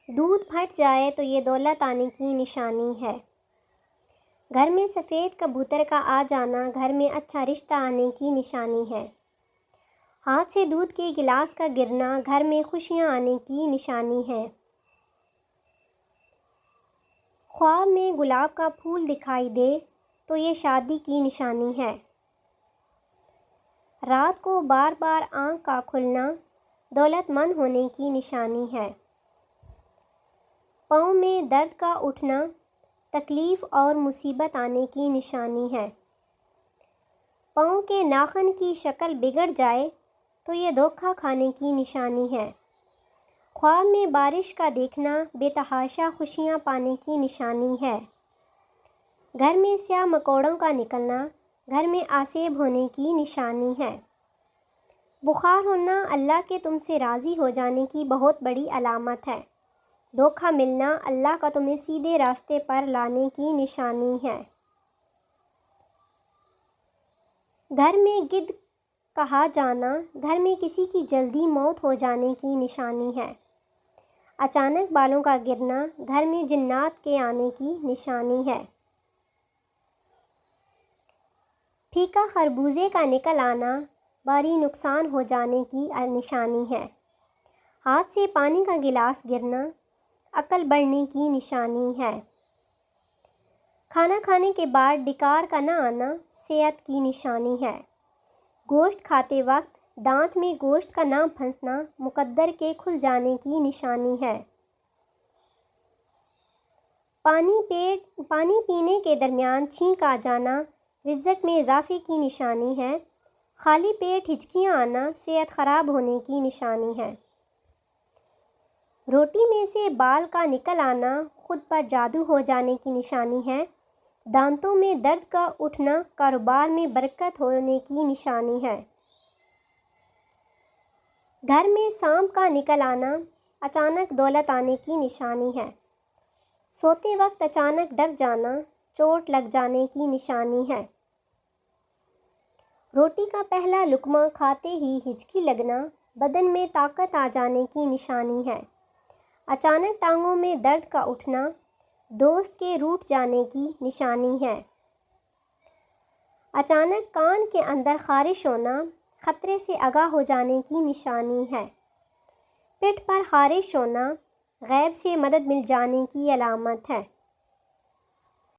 دودھ پھٹ جائے تو یہ دولت آنے کی نشانی ہے۔ گھر میں سفید کبوتر کا آ جانا گھر میں اچھا رشتہ آنے کی نشانی ہے۔ ہاتھ سے دودھ کے گلاس کا گرنا گھر میں خوشیاں آنے کی نشانی ہے۔ خواب میں گلاب کا پھول دکھائی دے تو یہ شادی کی نشانی ہے۔ رات کو بار بار آنکھ کا کھلنا دولت مند ہونے کی نشانی ہے۔ پاؤں میں درد کا اٹھنا تکلیف اور مصیبت آنے کی نشانی ہے۔ پاؤں کے ناخن کی شکل بگڑ جائے تو یہ دھوکہ کھانے کی نشانی ہے۔ خواب میں بارش کا دیکھنا بے تحاشا خوشیاں پانے کی نشانی ہے۔ گھر میں سیاہ مکوڑوں کا نکلنا گھر میں آسیب ہونے کی نشانی ہے۔ بخار ہونا اللہ کے تم سے راضی ہو جانے کی بہت بڑی علامت ہے۔ دھوکہ ملنا اللہ کا تمہیں سیدھے راستے پر لانے کی نشانی ہے۔ گھر میں گدھ کہا جانا گھر میں کسی کی جلدی موت ہو جانے کی نشانی ہے۔ اچانک بالوں کا گرنا گھر میں جنات کے آنے کی نشانی ہے۔ پھیکا خربوزے کا نکل آنا بھاری نقصان ہو جانے کی نشانی ہے۔ ہاتھ سے پانی کا گلاس گرنا عقل بڑھنے کی نشانی ہے۔ کھانا کھانے کے بعد ڈکار کا نہ آنا صحت کی نشانی ہے۔ گوشت کھاتے وقت دانت میں گوشت کا نہ پھنسنا مقدر کے کھل جانے کی نشانی ہے۔ پانی پینے کے درمیان چھینک آ جانا رزق میں اضافے کی نشانی ہے۔ خالی پیٹ ہچکیاں آنا صحت خراب ہونے کی نشانی ہے۔ روٹی میں سے بال کا نکل آنا خود پر جادو ہو جانے کی نشانی ہے۔ دانتوں میں درد کا اٹھنا کاروبار میں برکت ہونے کی نشانی ہے۔ گھر میں سانپ کا نکل آنا اچانک دولت آنے کی نشانی ہے۔ سوتے وقت اچانک ڈر جانا چوٹ لگ جانے کی نشانی ہے۔ روٹی کا پہلا لقمہ کھاتے ہی ہچکی لگنا بدن میں طاقت آ جانے کی نشانی ہے۔ اچانک ٹانگوں میں درد کا اٹھنا دوست کے روٹھ جانے کی نشانی ہے۔ اچانک کان کے اندر خارش ہونا خطرے سے آگاہ ہو جانے کی نشانی ہے۔ پیٹھ پر خارش ہونا غیب سے مدد مل جانے کی علامت ہے۔